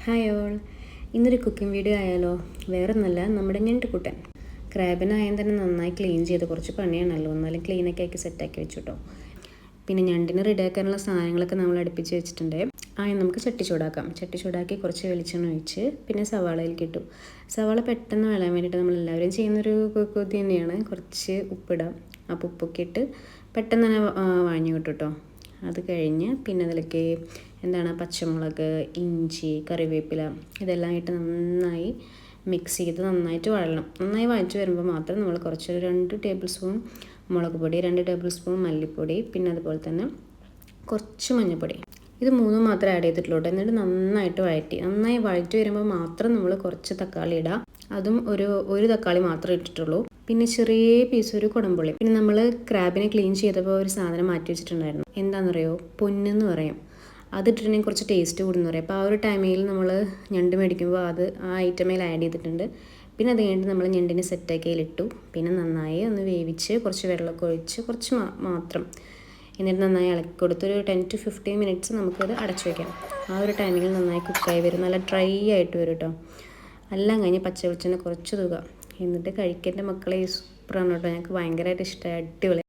Hi all, ഇന്നൊരു cooking video ആയാലോ? വേറൊന്നല്ല, നമ്മുടെ ഞണ്ടുകുട്ടൻ ക്രാബിനായാൽ തന്നെ നന്നായി ക്ലീൻ ചെയ്ത് കുറച്ച് പണിയാണല്ലോ, എന്നാലും ക്ലീനൊക്കെ ആക്കി സെറ്റാക്കി വെച്ചു കേട്ടോ. പിന്നെ ഞണ്ടിന് റെഡിയാക്കാനുള്ള സാധനങ്ങളൊക്കെ നമ്മൾ അടുപ്പിച്ച് വെച്ചിട്ടുണ്ട്. നമുക്ക് ചട്ടി ചൂടാക്കാം. ചട്ടി ചൂടാക്കി കുറച്ച് വെളിച്ചെണ്ണ ഒഴിച്ച് പിന്നെ സവാളയിലേക്ക് ഇട്ടു. സവാള പെട്ടെന്ന് വിളയാൻ വേണ്ടിയിട്ട് നമ്മളെല്ലാവരും ചെയ്യുന്നൊരു കുത്തി തന്നെയാണ്. കുറച്ച് ഉപ്പിടാം. അപ്പോൾ ഉപ്പൊക്കെ ഇട്ട് പെട്ടെന്ന് തന്നെ വാങ്ങി കിട്ടും കേട്ടോ. അത് കഴിഞ്ഞ് പിന്നെ അതിലേക്ക് പച്ചമുളക്, ഇഞ്ചി, കറിവേപ്പില ഇതെല്ലാം ഇട്ട് നന്നായി മിക്സ് ചെയ്ത് നന്നായിട്ട് വഴലണം. നന്നായി വഴറ്റി വരുമ്പോൾ മാത്രം നമ്മൾ കുറച്ച് 2 ടേബിൾ സ്പൂൺ മുളക് പൊടി, 2 ടേബിൾ സ്പൂൺ മല്ലിപ്പൊടി, പിന്നെ അതുപോലെ തന്നെ കുറച്ച് മഞ്ഞൾപ്പൊടി, ഇത് 3 മാത്രമേ ആഡ് ചെയ്തിട്ടുള്ളൂ. എന്നിട്ട് നന്നായി വഴറ്റി വരുമ്പോൾ മാത്രം നമ്മൾ കുറച്ച് തക്കാളി ഇടാം. അതും ഒരു തക്കാളി മാത്രമേ ഇട്ടിട്ടുള്ളൂ. പിന്നെ ചെറിയ പീസ് ഒരു കുടംപുളി. പിന്നെ നമ്മൾ ക്രാബിനെ ക്ലീൻ ചെയ്തപ്പോൾ ഒരു സാധനം മാറ്റി വെച്ചിട്ടുണ്ടായിരുന്നു. എന്താണെന്നറിയോ? പൊന്നെന്ന് പറയും. അതിട്ടിട്ടുണ്ടെങ്കിൽ കുറച്ച് ടേസ്റ്റ് കൂടുന്നു പറയും. അപ്പോൾ ആ ഒരു ടൈമിൽ നമ്മൾ ഞണ്ട് മേടിക്കുമ്പോൾ ആ ഐറ്റമേൽ ആഡ് ചെയ്തിട്ടുണ്ട്. പിന്നെ അത് കഴിഞ്ഞിട്ട് നമ്മൾ ഞണ്ടിനെ സെറ്റാക്കി അതിലിട്ടു. പിന്നെ നന്നായി ഒന്ന് വേവിച്ച് കുറച്ച് വെള്ളമൊക്കെ ഒഴിച്ച് കുറച്ച് മാത്രം എന്നിട്ട് നന്നായി ഇളക്കി കൊടുത്തൊരു 10 to 15 മിനിറ്റ്സ് നമുക്കത് അടച്ചു വയ്ക്കാം. ആ ഒരു ടൈമിൽ നന്നായി കുക്കായി വരും. നല്ല ഡ്രൈ ആയിട്ട് വരും കേട്ടോ. എല്ലാം കഴിഞ്ഞ് പച്ച വെളിച്ചെണ്ണ കുറച്ച് തൂക എന്നിട്ട് കഴിക്കേണ്ട മക്കളെ. സൂപ്പറാണ് കേട്ടോ. ഞങ്ങൾക്ക് ഭയങ്കരമായിട്ട് ഇഷ്ടമായി. അടിപൊളി.